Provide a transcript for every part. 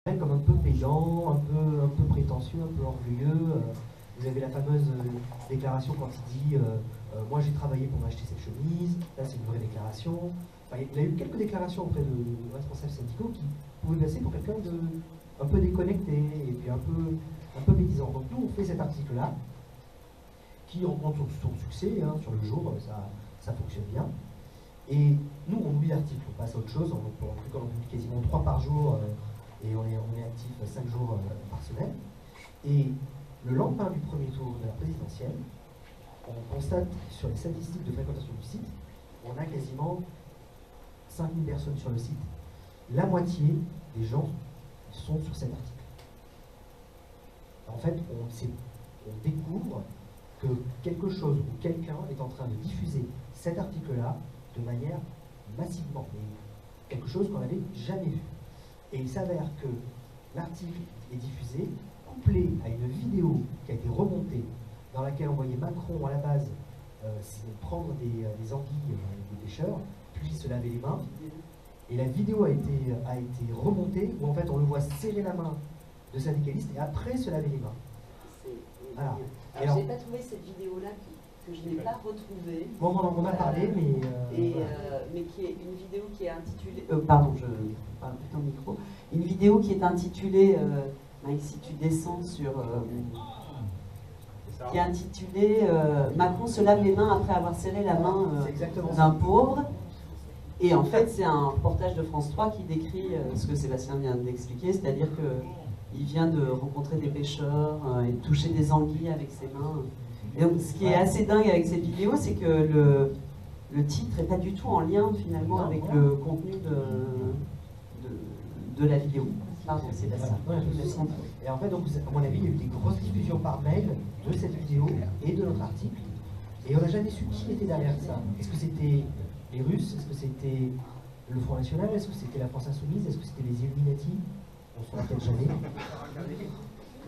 comme un peu pédant, un peu prétentieux, un peu orgueilleux. Vous avez la fameuse déclaration quand il dit moi j'ai travaillé pour m'acheter cette chemise, là c'est une vraie déclaration. Enfin, il a eu quelques déclarations auprès de responsables syndicaux qui pouvaient passer pour quelqu'un de un peu déconnecté et puis un peu médisant. Donc nous on fait cet article-là, qui rencontre son succès, hein, sur le jour, ça fonctionne bien. Et nous on oublie l'article, on passe à autre chose, on publie quasiment 3 par jour. Et on est actif 5 jours par semaine. Et le lendemain du premier tour de la présidentielle, on constate sur les statistiques de fréquentation du site, on a quasiment 5000 personnes sur le site. La moitié des gens sont sur cet article. En fait, on découvre que quelque chose ou quelqu'un est en train de diffuser cet article-là de manière massivement. Et quelque chose qu'on n'avait jamais vu. Et il s'avère que l'article est diffusé, couplé à une vidéo qui a été remontée, dans laquelle on voyait Macron à la base prendre des anguilles avec des pêcheurs, puis se laver les mains. Et la vidéo a été remontée, où en fait on le voit serrer la main de syndicaliste et après se laver les mains. Voilà. Alors, je n'ai pas trouvé cette vidéo-là que je n'ai pas retrouvée. Bon, on en a parlé, mais... mais qui est une vidéo qui est intitulée... pardon, je parle plutôt au micro. Une vidéo qui est intitulée... si tu descends sur... qui est intitulée Macron se lave les mains après avoir serré la main d'un pauvre. Et en fait, c'est un reportage de France 3 qui décrit ce que Sébastien vient d'expliquer, c'est-à-dire qu'il vient de rencontrer des pêcheurs et de toucher des anguilles avec ses mains. Et donc, ce qui est assez dingue avec cette vidéo, c'est que le titre n'est pas du tout en lien finalement avec le contenu de la vidéo. Pardon, Sébastien. Et en fait, donc, à mon avis, il y a eu des grosses diffusions par mail de cette vidéo et de notre article. Et on n'a jamais su qui était derrière ça. Est-ce que c'était les Russes? Est-ce que c'était le Front National? Est-ce que c'était la France Insoumise? Est-ce que c'était les Illuminati? On ne saura peut-être jamais.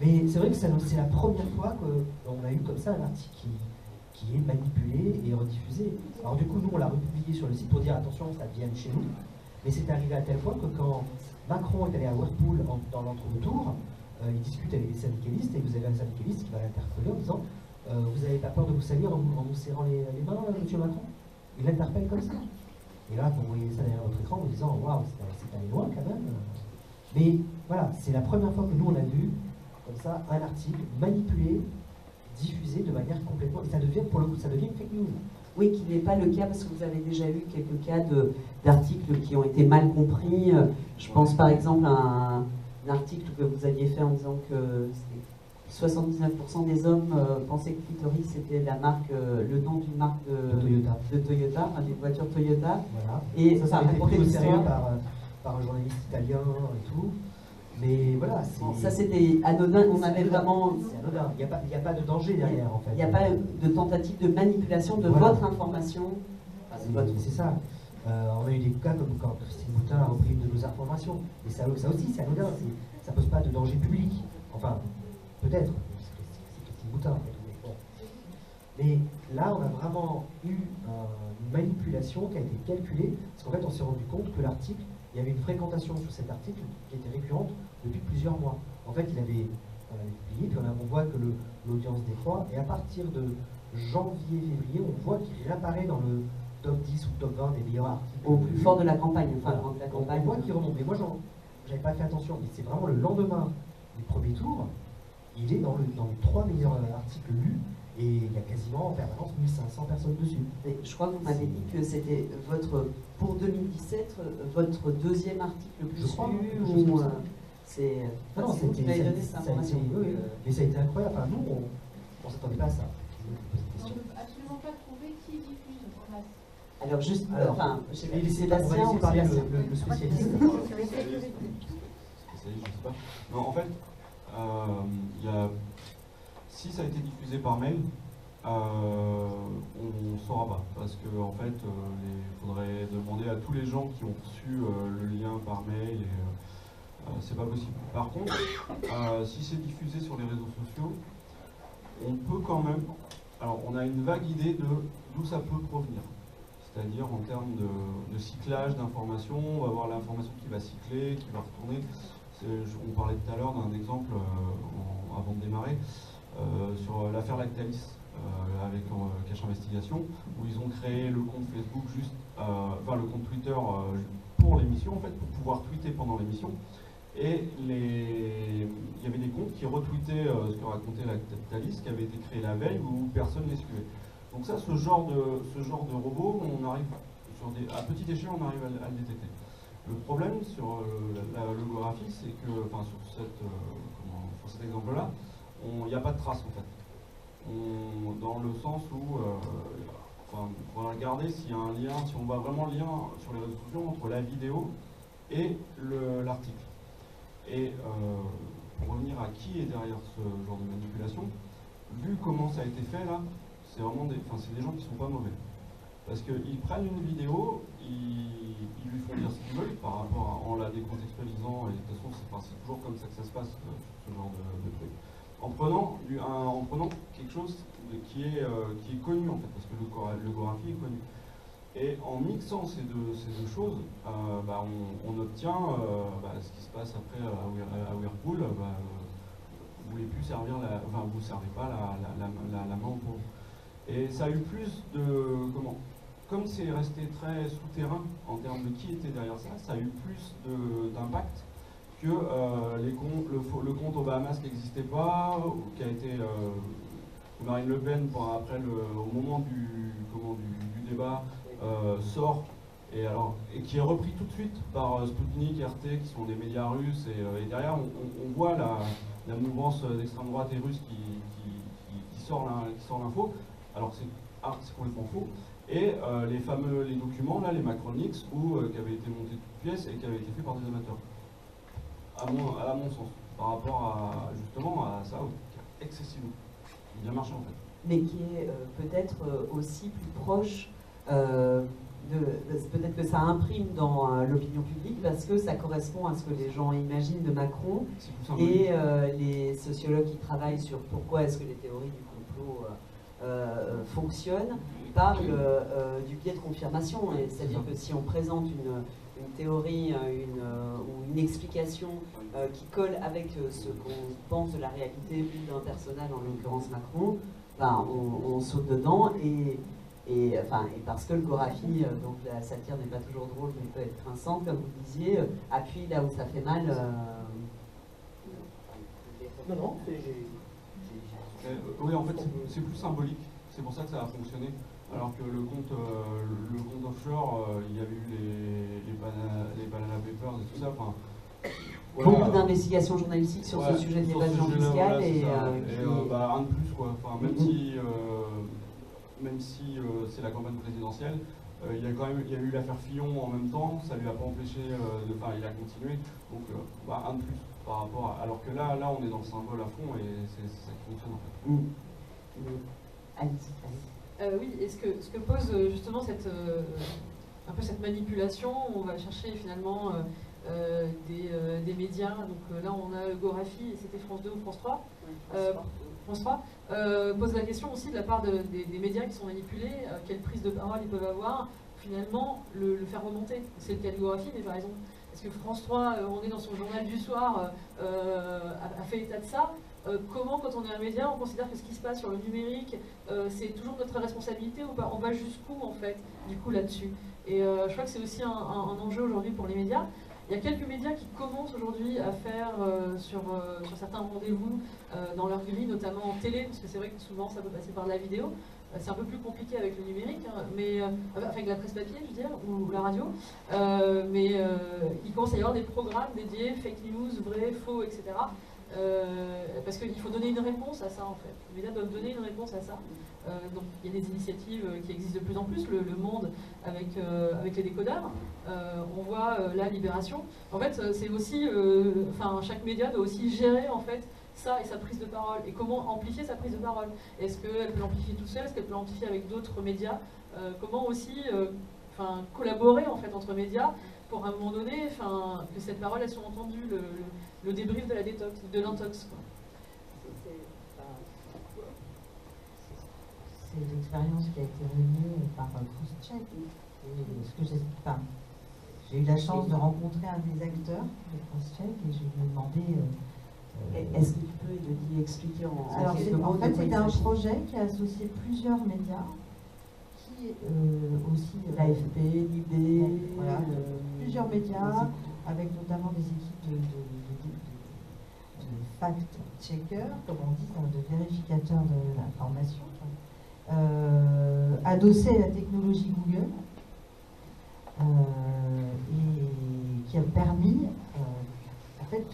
Mais c'est vrai que c'est la première fois qu'on a eu comme ça un article qui est manipulé et rediffusé. Alors du coup, nous, on l'a republié sur le site pour dire attention, ça vient de chez nous. Mais c'est arrivé à tel point que quand Macron est allé à Whirlpool dans l'entre-deux-tours, il discute avec des syndicalistes et vous avez un syndicaliste qui va l'interpeller en disant vous n'avez pas peur de vous salir en nous serrant les mains, monsieur Macron? Il l'interpelle comme ça. Et là, vous voyez ça derrière votre écran en vous disant waouh, c'est allé loin quand même. Mais voilà, c'est la première fois que nous on a vu comme ça un article manipulé, diffusé de manière complètement. Et ça devient, pour le coup, ça devient une fake news. Oui, qui n'est pas le cas parce que vous avez déjà eu quelques cas d'articles qui ont été mal compris. Je pense par exemple à un article que vous aviez fait en disant que 79% des hommes pensaient que Clitoris c'était la marque, le nom d'une marque de Toyota, d'une voiture Toyota. Voilà. Et ça a été pris au sérieux par un journaliste italien et tout. Mais voilà, ça c'était anodin, on avait vraiment... C'est anodin, il n'y a pas de danger derrière en fait. Il n'y a pas de tentative de manipulation de votre information. C'est ça. On a eu des cas comme quand Christine Boutin a repris une de nos informations. Et ça aussi, c'est anodin, ça ne pose pas de danger public. Enfin, peut-être, c'est Christine Boutin en fait. Bon. Mais là, on a vraiment eu une manipulation qui a été calculée, parce qu'en fait, on s'est rendu compte que l'article, il y avait une fréquentation sur cet article qui était récurrente depuis plusieurs mois. En fait, on l'avait publié, puis on voit que l'audience décroît, et à partir de janvier-février, on voit qu'il réapparaît dans le top 10 ou top 20 des meilleurs articles. Au plus fort de la campagne, enfin, voilà. de la campagne. On voit qu'il remonte. Mais moi, j'avais pas fait attention. Et c'est vraiment le lendemain du premier tour, il est dans les 3 meilleurs articles lus, et il y a quasiment en permanence 1500 personnes dessus. Et je crois que vous m'avez dit que c'était pour 2017, votre deuxième article le plus lu, ou c'est... Non, c'est vous qui m'avez donné cette information. Mais ça a été incroyable. Enfin, nous, on ne s'attendait pas à ça. On ne peut absolument pas trouver qui diffuse en masse. Alors juste, enfin, je vais laisser parler le spécialiste. Je sais pas. Non, en fait, si ça a été diffusé par mail, on ne saura pas. Parce que en fait, il faudrait demander à tous les gens qui ont reçu le lien par mail. Et c'est pas possible. Par contre, si c'est diffusé sur les réseaux sociaux, on peut quand même. Alors, on a une vague idée de d'où ça peut provenir. C'est-à-dire en termes de cyclage d'informations, on va avoir l'information qui va cycler, qui va retourner. on parlait tout à l'heure d'un exemple avant de démarrer, sur l'affaire Lactalis avec Cache Investigation, où ils ont créé le compte Facebook enfin le compte Twitter pour l'émission, en fait, pour pouvoir tweeter pendant l'émission. Et il y avait des comptes qui retweetaient ce que racontait Lactalis, qui avait été créé la veille, où personne ne les suivait. Donc ça, ce genre de robot, on arrive à petite échelle, on arrive à le détecter. Le problème sur l'holographie, c'est que, enfin sur cet exemple-là, il n'y a pas de trace en fait. Dans le sens où, on va regarder s'il y a un lien, si on voit vraiment le lien sur les réseaux sociaux entre la vidéo et l'article. Et pour revenir à qui est derrière ce genre de manipulation, vu comment ça a été fait là, c'est vraiment des gens qui sont pas mauvais. Parce qu'ils prennent une vidéo, ils lui font dire ce qu'ils veulent par rapport en la décontextualisant, et de toute façon c'est toujours comme ça que ça se passe, ce genre de truc. En prenant quelque chose qui est connu en fait, parce que l'holographie est connu. Et en mixant ces deux choses, on obtient ce qui se passe après à Whirlpool, vous voulez plus servir vous ne servez pas la main au pauvre. Et ça a eu plus de comme c'est resté très souterrain en termes de qui était derrière ça, ça a eu plus d'impact que le compte aux Bahamas qui n'existait pas, qui a été Marine Le Pen après au moment du débat sort et qui est repris tout de suite par Sputnik, RT qui sont des médias russes et derrière on voit la mouvance d'extrême droite et russe qui sort l'info, alors c'est complètement faux. Et les documents, là, les Macronix, qui avaient été montés de toutes pièces et qui avaient été faits par des amateurs. À mon sens, par rapport justement à ça, qui a excessivement bien marché en fait. Mais qui est peut-être aussi plus proche, peut-être que ça imprime dans l'opinion publique parce que ça correspond à ce que les gens imaginent de Macron. Et les sociologues qui travaillent sur pourquoi est-ce que les théories du complot fonctionnent, parle du biais de confirmation, c'est-à-dire que si on présente une théorie ou une explication qui colle avec ce qu'on pense de la réalité ou d'un personnage, en l'occurrence Macron, on saute dedans et parce que le Gorafi, donc la satire n'est pas toujours drôle mais peut être grinçante, comme vous disiez, appuie là où ça fait mal. Non, oui, en fait, c'est plus symbolique. C'est pour ça que ça a fonctionné. Alors que le compte offshore, il y a eu les Banana Papers et tout ça. Voilà. Beaucoup d'investigations journalistiques sur ce sujet de l'évasion fiscale. Voilà, un de plus, quoi. Même si c'est la campagne présidentielle, il y a eu l'affaire Fillon en même temps, ça lui a pas empêché, il a continué. Donc, un de plus par rapport à. Alors que là, on est dans le symbole à fond et c'est ça qui fonctionne en fait. Oui, et ce que pose justement un peu cette manipulation, on va chercher finalement des médias, donc là on a Gorafi, et c'était France 2 ou France 3, France 3 pose la question aussi de la part des médias qui sont manipulés, quelle prise de parole ils peuvent avoir, finalement le faire remonter. C'est le cas de Gorafi, mais par exemple, est-ce que France 3, on est dans son journal du soir, a fait état de ça? Comment, quand on est un média, on considère que ce qui se passe sur le numérique, c'est toujours notre responsabilité ou pas? On va jusqu'où, en fait, du coup, là-dessus? Et je crois que c'est aussi un enjeu aujourd'hui pour les médias. Il y a quelques médias qui commencent aujourd'hui à faire sur certains rendez-vous dans leur grille, notamment en télé, parce que c'est vrai que souvent ça peut passer par la vidéo. C'est un peu plus compliqué avec le numérique, mais avec la presse papier, je veux dire, ou la radio. Mais il commence à y avoir des programmes dédiés, fake news, vrai, faux, etc. Parce qu'il faut donner une réponse à ça en fait. Les médias doivent donner une réponse à ça. Donc il y a des initiatives qui existent de plus en plus, le Monde avec les décodeurs. On voit la Libération. En fait, c'est aussi, chaque média doit aussi gérer en fait ça et sa prise de parole. Et comment amplifier sa prise de parole? Est-ce qu'elle peut l'amplifier toute seule? Est-ce qu'elle peut l'amplifier avec d'autres médias? Comment aussi collaborer en fait entre médias pour à un moment donné, que cette parole elle soit entendue, le débrief de la détox, de l'intox. C'est l'expérience qui a été menée par CrossCheck. Ce que j'ai eu la chance de rencontrer un des acteurs de CrossCheck et je lui ai demandé... Est-ce que tu peux, Elodie, expliquer Alors, en fait, c'était un projet qui a associé plusieurs médias, qui aussi... L'AFP, l'IB... Voilà, plusieurs médias, avec notamment des équipes de fact-checkers, comme on dit, de vérificateurs de l'information, adossés à la technologie Google, et qui a permis, en fait,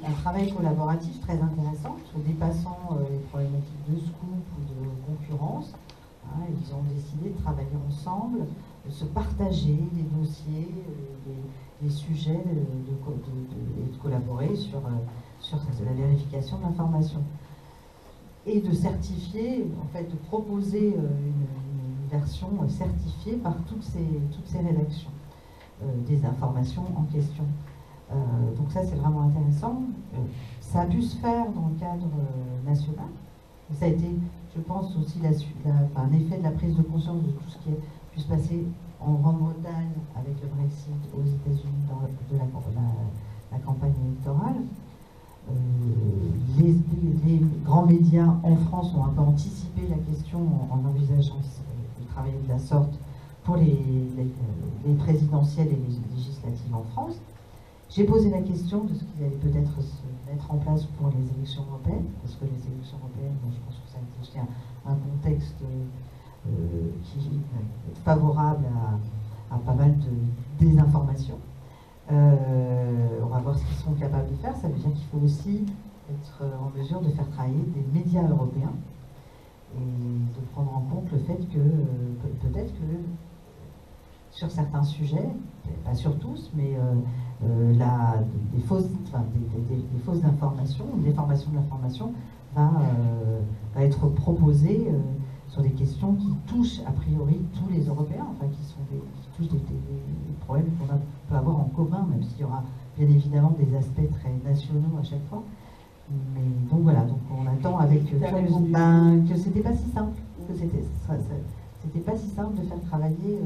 un travail collaboratif très intéressant, dépassant les problématiques de scoop ou de concurrence. Ils ont décidé de travailler ensemble, de se partager les dossiers, les sujets, et de collaborer sur la vérification de l'information. Et de certifier, en fait, de proposer une version certifiée par toutes ces rédactions des informations en question. Donc ça, c'est vraiment intéressant. Ça a pu se faire dans le cadre national. Et ça a été, je pense, aussi un effet de la prise de conscience de tout ce qui a pu se passer en Grande-Bretagne avec le Brexit, aux États-Unis dans la campagne électorale. Les grands médias en France ont un peu anticipé la question en envisageant de travailler de la sorte pour les présidentielles et les législatives en France. J'ai posé la question de ce qui allait peut-être se mettre en place pour les élections européennes, parce que les élections européennes, je pense que ça a été aussi un contexte qui est favorable à pas mal de désinformation. On va voir ce qu'ils sont capables de faire. Ça veut dire qu'il faut aussi être en mesure de faire travailler des médias européens et de prendre en compte le fait que peut-être que sur certains sujets, pas sur tous, mais des fausses informations, une déformation de l'information va être proposée sur des questions qui touchent a priori tous les Européens, enfin qui touchent des problèmes qu'on peut avoir en commun, même s'il y aura bien évidemment des aspects très nationaux à chaque fois. Mais donc voilà, donc on attend avec que c'était pas si simple, que c'était pas si simple de faire travailler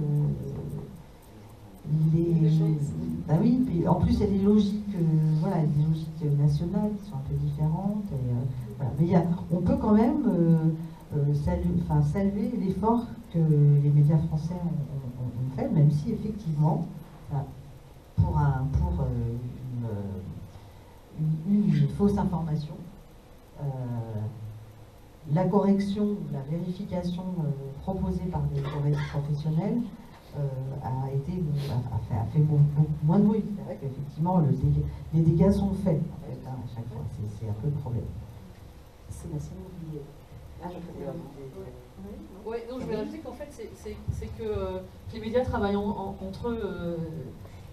oui, puis en plus il y a des logiques, des logiques nationales qui sont un peu différentes. Et, voilà. Mais on peut quand même saluer l'effort que les médias français ont fait, même si effectivement, pour une fausse information, la correction, la vérification proposée par des professionnels a fait beaucoup moins de bruit. C'est vrai qu'effectivement, les dégâts sont faits, en fait, à chaque fois. C'est un peu le problème. Sébastien, oublié. Oui, donc je vais rajouter qu'en fait, c'est que les médias travaillent entre eux,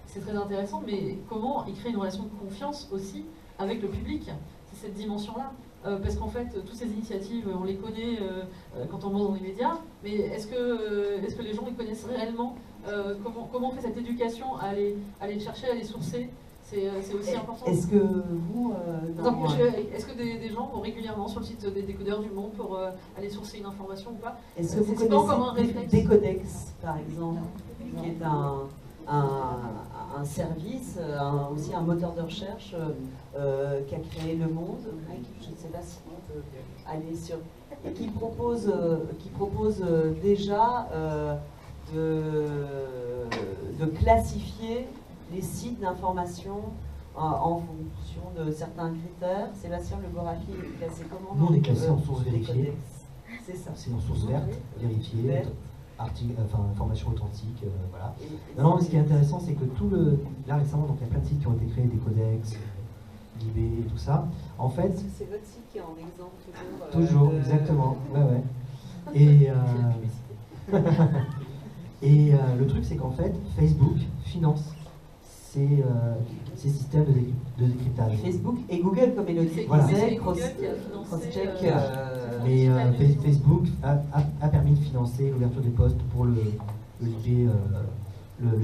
c'est très intéressant, mais comment ils créent une relation de confiance aussi avec le public, c'est cette dimension-là. Parce qu'en fait, toutes ces initiatives, on les connaît quand on monte dans les médias, mais est-ce que les gens les connaissent réellement? Comment on fait cette éducation à aller chercher, à les sourcer? C'est aussi important. Est-ce que vous... est-ce que des gens vont régulièrement sur le site des décodeurs du Monde pour aller sourcer une information ou pas? Est-ce que vous connaissez Décodex, par exemple, qui est un service, aussi un moteur de recherche qu'a créé Le Monde, je ne sais pas si on peut aller sur... et qui propose déjà de classifier les sites d'information en fonction de certains critères. Sébastien Le Gorafi est classé comment? Nous, on est classé en source vérifiée. C'est ça. C'est en source verte, vérifiée, information authentique, voilà. Non, mais ce qui est intéressant, c'est que là récemment, donc il y a plein de sites qui ont été créés, des codex, l'IB et tout ça. En fait, c'est votre site qui est en exemple toujours, exactement. Ouais. Et et le truc, c'est qu'en fait, Facebook finance ces systèmes de décryptage. Facebook et Google, comme Elodie disait, CrossCheck. Mais Facebook a permis de financer l'ouverture des postes pour le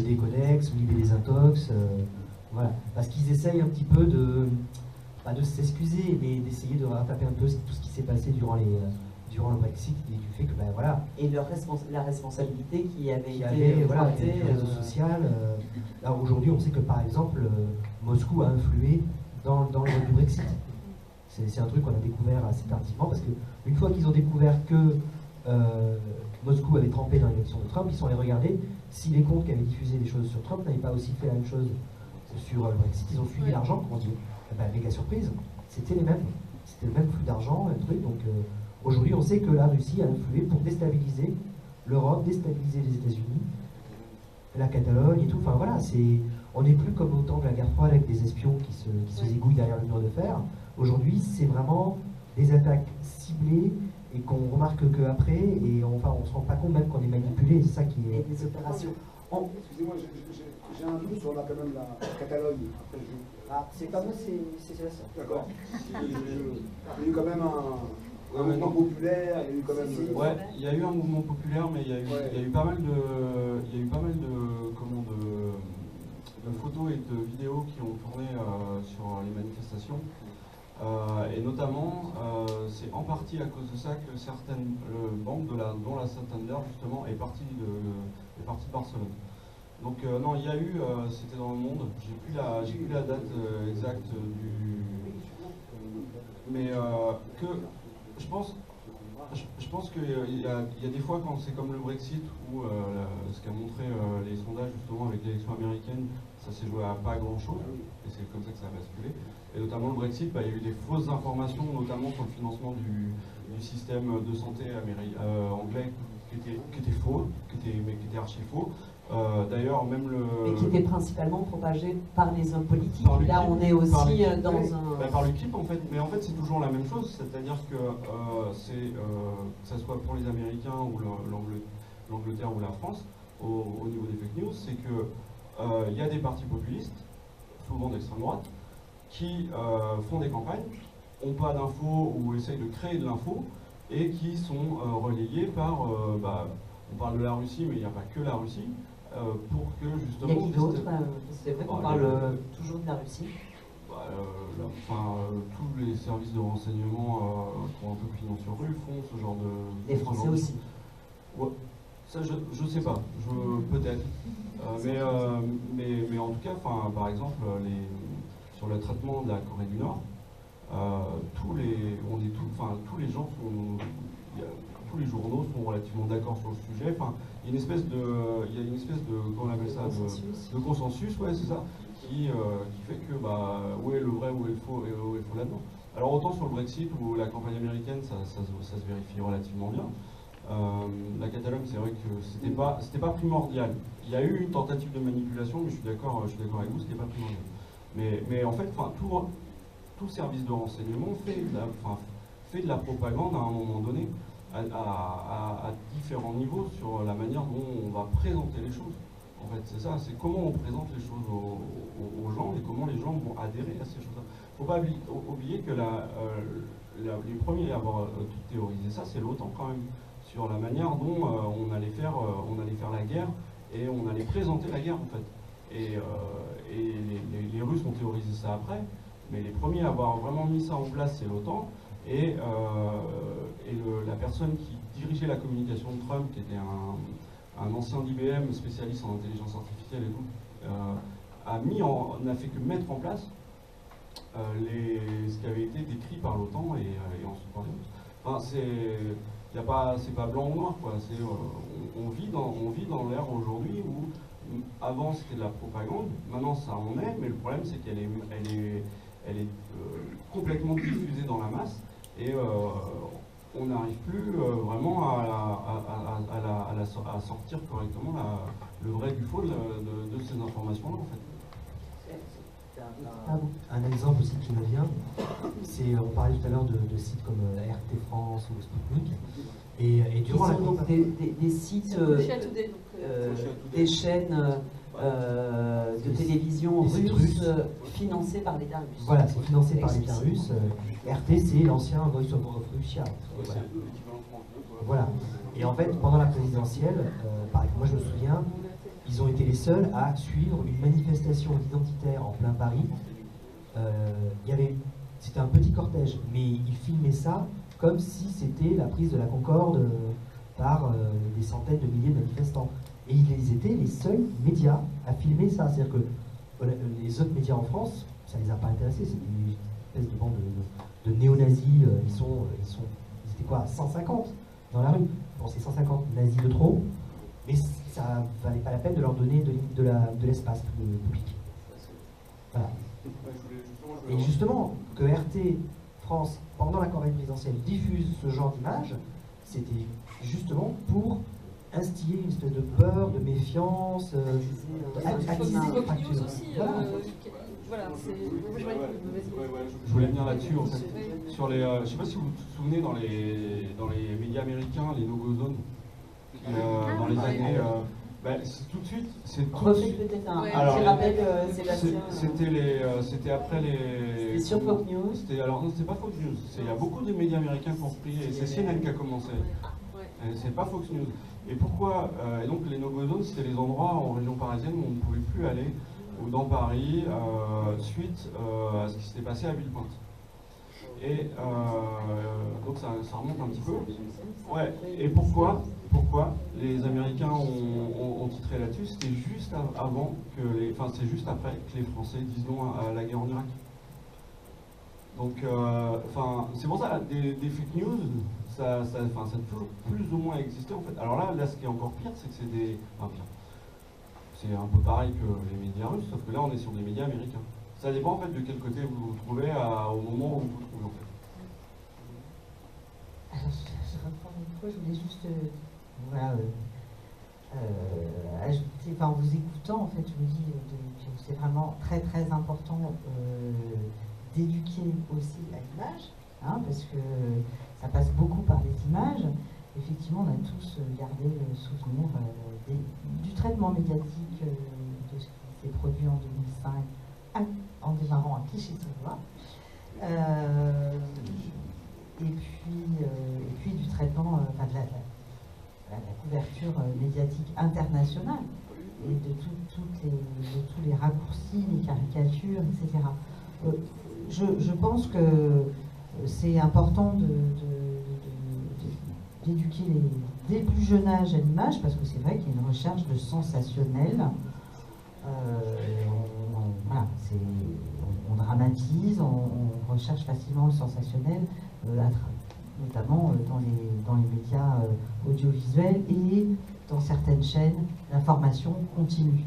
décodex, l'IB des intox, voilà. Parce qu'ils essayent un petit peu de s'excuser, mais d'essayer de rattraper un peu tout ce qui s'est passé durant durant le Brexit et du fait que, ben voilà. Et la responsabilité qui avait été du réseau social. Là, aujourd'hui, on sait que, par exemple, Moscou a influé dans le vote du Brexit. C'est un truc qu'on a découvert assez tardivement, parce qu'une fois qu'ils ont découvert que Moscou avait trempé dans l'élection de Trump, ils sont allés regarder si les comptes qui avaient diffusé des choses sur Trump n'avaient pas aussi fait la même chose sur le Brexit. Ils ont suivi l'argent, comme on dit. Méga surprise, c'était le même flux d'argent, un truc. Donc aujourd'hui, on sait que la Russie a influé pour déstabiliser l'Europe, déstabiliser les États-Unis, la Catalogne et tout. Enfin voilà, on n'est plus comme au temps de la guerre froide avec des espions qui se zigouillent derrière le mur de fer. Aujourd'hui, c'est vraiment des attaques ciblées et qu'on remarque qu'après, et on ne se rend pas compte même qu'on est manipulé, c'est ça qui est... Des opérations. Excusez-moi, j'ai un doute sur quand même la Catalogne. Après, c'est pas moi, c'est ça. D'accord. Il y a eu quand même un mouvement populaire, il y a eu quand même... Ouais, il y a eu un mouvement populaire, mais il y a eu pas mal de photos et de vidéos qui ont tourné sur les manifestations. Et notamment, c'est en partie à cause de ça que certaines banques, dont la Santander justement, est partie de Barcelone. Donc non, il y a eu, c'était dans le monde, j'ai plus la date exacte mais que je pense qu'il y a des fois quand c'est comme le Brexit où ce qu'a montré les sondages justement avec l'élection américaine, ça s'est joué à pas grand chose et c'est comme ça que ça a basculé. Et notamment le Brexit, il y a eu des fausses informations, notamment sur le financement du système de santé anglais qui était faux, qui était archi faux. D'ailleurs, même mais qui était principalement propagé par les hommes politiques. Là, on est aussi dans un... par l'UKIP, en fait. Mais en fait, c'est toujours la même chose. C'est-à-dire que que ce soit pour les Américains ou l'Angleterre ou la France, au niveau des fake news, c'est que il y a des partis populistes, souvent d'extrême droite, qui font des campagnes, n'ont pas d'infos ou essayent de créer de l'info, et qui sont relayés par... on parle de la Russie, mais il n'y a pas que la Russie. Pour que justement... Il y a qui d'autre C'est vrai qu'on parle toujours de la Russie. Tous les services de renseignement qui ont un peu pignon sur rue font ce genre de... Les Français aussi. Ouais. Ça, je sais pas, peut-être. Mais en tout cas, par exemple, sur le traitement de la Corée du Nord, tous les gens sont... tous les journaux sont relativement d'accord sur le sujet. Enfin, il y a une espèce de comment on appelle ça, de consensus, ouais, c'est ça, qui fait que où est le vrai, où est le faux là-dedans. Alors autant sur le Brexit ou la campagne américaine, ça se vérifie relativement bien. La Catalogne, c'est vrai que c'était pas primordial. Il y a eu une tentative de manipulation, mais je suis d'accord avec vous, c'était pas primordial. Mais en fait, tout service de renseignement fait de la propagande à un moment donné. À différents niveaux sur la manière dont on va présenter les choses. En fait, c'est ça, c'est comment on présente les choses aux gens et comment les gens vont adhérer à ces choses-là. Il ne faut pas oublier que les premiers à avoir tout théorisé ça, c'est l'OTAN quand même, sur la manière dont on allait faire la guerre et on allait présenter la guerre en fait. Et les Russes ont théorisé ça après, mais les premiers à avoir vraiment mis ça en place, c'est l'OTAN. Et la personne qui dirigeait la communication de Trump, qui était un ancien d'IBM, spécialiste en intelligence artificielle et tout, n'a fait que mettre en place ce qui avait été décrit par l'OTAN et ensuite par les Russes. Enfin, c'est pas blanc ou noir, quoi. On vit dans l'ère aujourd'hui où avant c'était de la propagande, maintenant ça en est, mais le problème c'est qu'elle est complètement diffusée dans la masse. Et on n'arrive plus vraiment à sortir correctement le vrai du faux de ces informations-là, en fait. Un exemple aussi qui me vient, c'est, on parlait tout à l'heure de sites comme RT France ou Sputnik, et durant la campagne... des sites, des chaînes de télévision russes financées par l'État russe. Voilà, c'est financé par l'État russe. RT, c'est l'ancien Voice of Russia. Voilà. Et en fait, pendant la présidentielle, moi je me souviens, ils ont été les seuls à suivre une manifestation identitaire en plein Paris. C'était un petit cortège, mais ils filmaient ça comme si c'était la prise de la Concorde par des centaines de milliers de manifestants. Et ils étaient les seuls médias à filmer ça. C'est-à-dire que les autres médias en France, ça ne les a pas intéressés. C'est une espèce de bande de néo-nazis. Ils étaient quoi, à 150 dans la rue. Bon, c'est 150 nazis de trop, mais ça ne valait pas la peine de leur donner de l'espace public. Voilà. Et justement, que RT France, pendant la campagne présidentielle, diffuse ce genre d'image, c'était justement pour instiller une espèce de peur, de méfiance, attiser Fox News aussi. Voilà, je voulais venir là-dessus en fait. Sur les, je ne sais pas si vous vous souvenez dans les médias américains, les no-go zones, dans les années. Tout de suite, c'est tout. Refais peut-être un petit rappel, Sébastien. C'était après les. C'était sur Fox News. Alors non, c'était pas Fox News. Il y a beaucoup de médias américains qui ont repris et c'est CNN qui a commencé. C'est pas Fox News. Et pourquoi et donc les no-go zones, c'était les endroits en région parisienne où on ne pouvait plus aller, ou dans Paris, suite à ce qui s'était passé à Villepinte. Et donc ça remonte un petit peu. Ouais. Et pourquoi les Américains ont titré là-dessus? C'était juste avant que c'est juste après que les Français disent non à la guerre en Irak. Donc, c'est pour ça des fake news, ça a toujours plus ou moins existé en fait. Alors là, ce qui est encore pire, c'est que c'est des. Enfin, pire. C'est un peu pareil que les médias russes, sauf que là, on est sur des médias américains. Ça dépend en fait de quel côté vous vous trouvez au moment où vous vous trouvez en fait. Alors, je reprends une fois, je voulais juste ajouter, en vous écoutant, en fait, je me dis que c'est vraiment très très important d'éduquer aussi à l'image, parce que ça passe beaucoup par les images. Effectivement, on a tous gardé le souvenir du traitement médiatique de ce qui s'est produit en 2005 en démarrant à Clichy-sous-Bois. Et puis du traitement, de la couverture médiatique internationale et de tous les raccourcis, les caricatures, etc. Je pense que c'est important d'éduquer dès le plus jeune âge à l'image, parce que c'est vrai qu'il y a une recherche de sensationnel. On dramatise, on recherche facilement le sensationnel, notamment dans les médias audiovisuels et dans certaines chaînes d'information continue.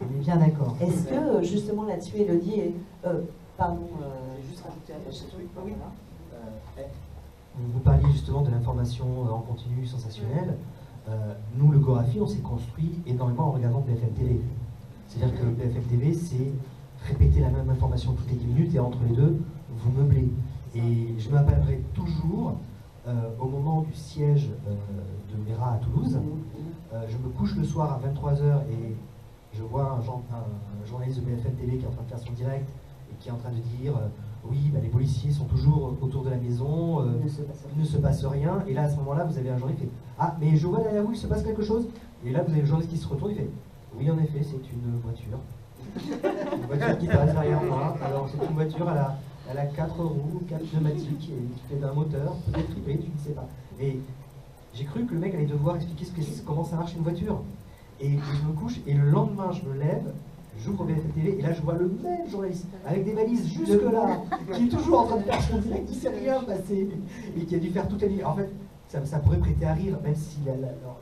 On est bien d'accord. Est-ce que, justement, là-dessus, Élodie, juste rajouter vous parliez justement de l'information en continu sensationnelle. Nous, le Gorafi, on s'est construit énormément en regardant BFM TV. C'est-à-dire que BFM TV, c'est répéter la même information toutes les 10 minutes et entre les deux, vous meublez. Et je m'appellerai toujours, au moment du siège de Mera à Toulouse, je me couche le soir à 23h et je vois un journaliste de BFM TV qui est en train de faire son direct et qui est en train de dire oui, les policiers sont toujours autour de la maison, il ne se passe rien. Et là, à ce moment-là, vous avez un journaliste qui fait ah, mais je vois derrière vous, il se passe quelque chose. Et là, vous avez le journaliste qui se retourne et fait oui, en effet, c'est une voiture. Une voiture qui passe derrière moi. Alors, c'est une voiture, elle a 4 roues, 4 pneumatiques, qui fait d'un moteur, peut-être tripé, tu ne sais pas. Et j'ai cru que le mec allait devoir expliquer comment ça marche une voiture. Et je me couche, et le lendemain, je me lève, j'ouvre BFM TV, et là, je vois le même journaliste, avec des valises jusque-là, qui est toujours en train de faire son direct, qui ne sait rien passer, et qui a dû faire toute la nuit. En fait, ça pourrait prêter à rire, même si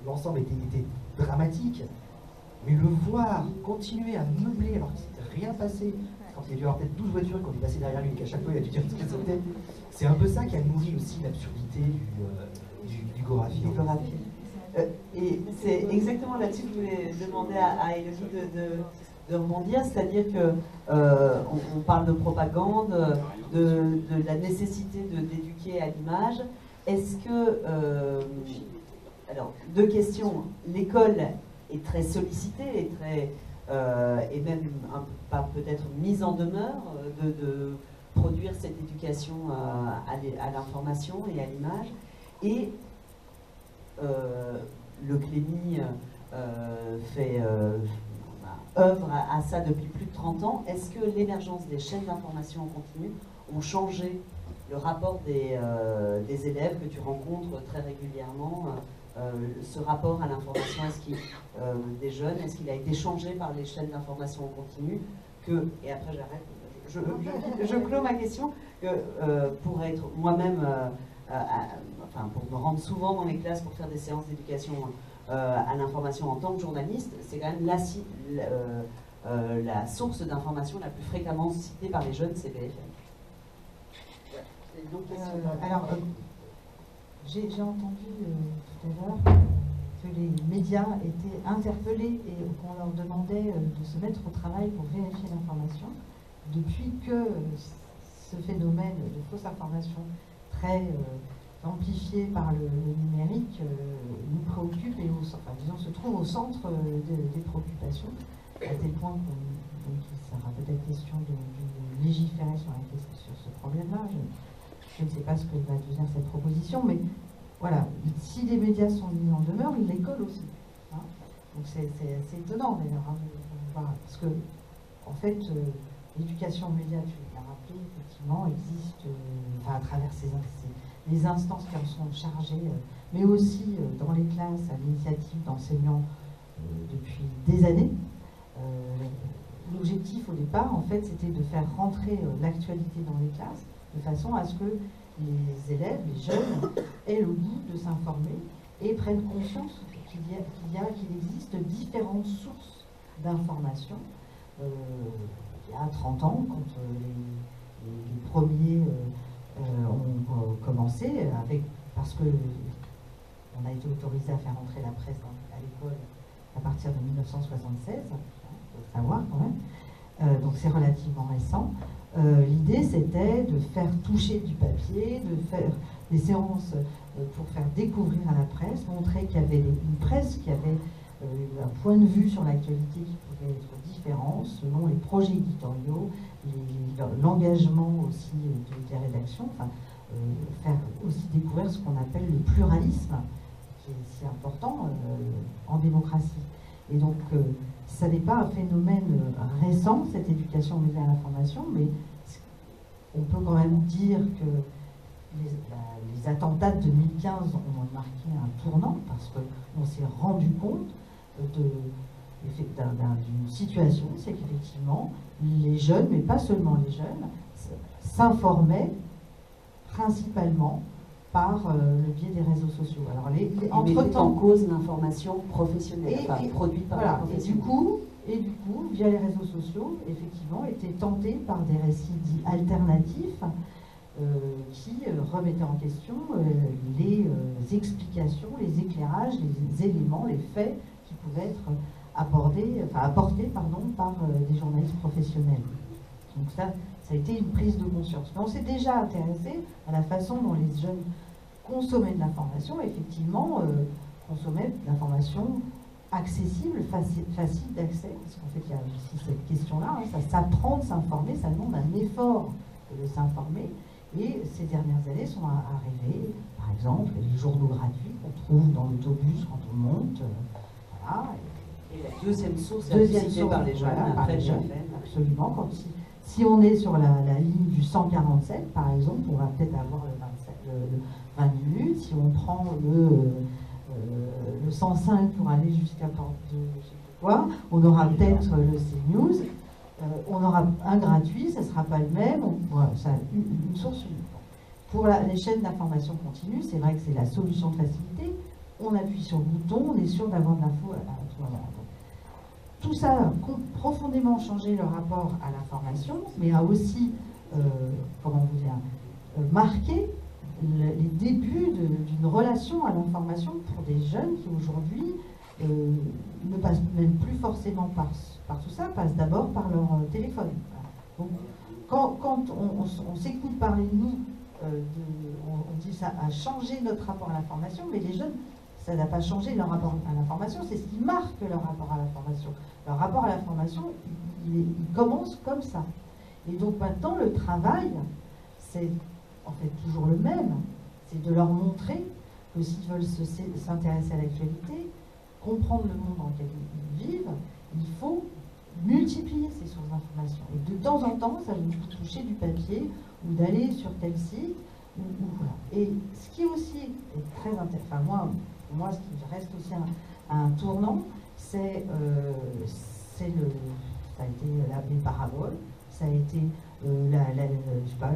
l'ensemble était dramatique. Mais le voir continuer à meubler alors qu'il ne s'était rien passé, quand il a dû avoir peut-être 12 voitures qu'on est passé derrière lui et qu'à chaque fois il a dû dire ce que c'était, c'est un peu ça qui a nourri aussi l'absurdité du Gorafi. Et c'est exactement là-dessus que je voulais demander à Élodie de rebondir, c'est-à-dire que on parle de propagande, de la nécessité d'éduquer à l'image. Est-ce que, alors, deux questions, l'école est très sollicitée et même peut-être mise en demeure de produire cette éducation à l'information et à l'image. Et le Clémy œuvre à ça depuis plus de 30 ans. Est-ce que l'émergence des chaînes d'information en continu ont changé le rapport des élèves que tu rencontres très régulièrement, ce rapport à l'information des jeunes, est-ce qu'il a été changé par les chaînes d'information en continu et après j'arrête, je clôt ma question, que pour être moi-même, enfin pour me rendre souvent dans les classes pour faire des séances d'éducation à l'information en tant que journaliste, c'est quand même la source d'information la plus fréquemment citée par les jeunes, c'est BFM. Alors, j'ai entendu tout à l'heure que les médias étaient interpellés et qu'on leur demandait de se mettre au travail pour vérifier l'information. Depuis que ce phénomène de fausse information très amplifié par le numérique nous préoccupe et se trouve au centre des préoccupations, à tel point qu'il sera peut-être question de légiférer sur ce problème-là. Je ne sais pas ce que va devenir cette proposition, mais voilà, si les médias sont mis en demeure, l'école aussi. Hein. Donc c'est assez étonnant d'ailleurs, hein, parce que en fait, l'éducation aux médias, tu l'as rappelé, effectivement, existe à travers les instances qui en sont chargées, mais aussi dans les classes à l'initiative d'enseignants depuis des années. L'objectif au départ, en fait, c'était de faire rentrer l'actualité dans les classes, de façon à ce que les élèves, les jeunes, aient le goût de s'informer et prennent conscience qu'il existe différentes sources d'informations. Il y a 30 ans, quand les premiers ont commencé, parce qu'on a été autorisé à faire entrer la presse à l'école à partir de 1976, il faut le savoir quand même, donc c'est relativement récent. L'idée, c'était de faire toucher du papier, de faire des séances pour faire découvrir à la presse, montrer qu'il y avait une presse qui avait un point de vue sur l'actualité qui pouvait être différent selon les projets éditoriaux, l'engagement aussi des rédactions, faire aussi découvrir ce qu'on appelle le pluralisme, qui est si important en démocratie. Et donc, ça n'est pas un phénomène récent, cette éducation aux médias à l'information, mais on peut quand même dire que les attentats de 2015 ont marqué un tournant, parce qu'on s'est rendu compte d'une situation, c'est qu'effectivement, les jeunes, mais pas seulement les jeunes, s'informaient principalement par le biais des réseaux sociaux. Alors, entre-temps, en cause l'information professionnelle, produite par la profession. Et du coup, via les réseaux sociaux, effectivement, étaient tentés par des récits dits alternatifs qui remettaient en question les explications, les éclairages, les éléments, les faits qui pouvaient être apportés par des journalistes professionnels. Donc ça a été une prise de conscience. Mais on s'est déjà intéressé à la façon dont les jeunes consommaient de l'information, effectivement, consommaient de l'information accessible, facile d'accès, parce qu'en fait il y a aussi cette question-là, hein, ça s'apprend de s'informer, ça demande un effort de s'informer, et ces dernières années sont arrivées, par exemple, les journaux gratuits qu'on trouve dans l'autobus quand on monte, voilà. Et la deuxième source par les jeunes, voilà, après absolument, si on est sur la ligne du 147, par exemple, on va peut-être avoir le 20 minutes, si on prend le 105 pour aller jusqu'à Porte de je sais pas quoi, on aura peut-être le CNews, on aura un gratuit, ça ne sera pas le même, voilà, ça une source unique. Pour les chaînes d'information continue, c'est vrai que c'est la solution de facilité, on appuie sur le bouton, on est sûr d'avoir de l'info à tout moment. Tout ça a profondément changé le rapport à l'information, mais a aussi, marqué les débuts d'une relation à l'information pour des jeunes qui aujourd'hui ne passent même plus forcément par tout ça, passent d'abord par leur téléphone. Donc, quand on s'écoute parler de nous, on dit ça a changé notre rapport à l'information, mais les jeunes, ça n'a pas changé leur rapport à l'information, c'est ce qui marque leur rapport à l'information. Leur rapport à l'information, il commence comme ça. Et donc maintenant, le travail, c'est en fait toujours le même, c'est de leur montrer que s'ils veulent s'intéresser à l'actualité, comprendre le monde dans lequel ils vivent, il faut multiplier ces sources d'information. Et de temps en temps, ça va nous toucher du papier ou d'aller sur tel site, voilà. Et ce qui aussi est très intéressant, enfin moi ce qui reste aussi un tournant, c'est ça a été les paraboles, ça a été je sais pas,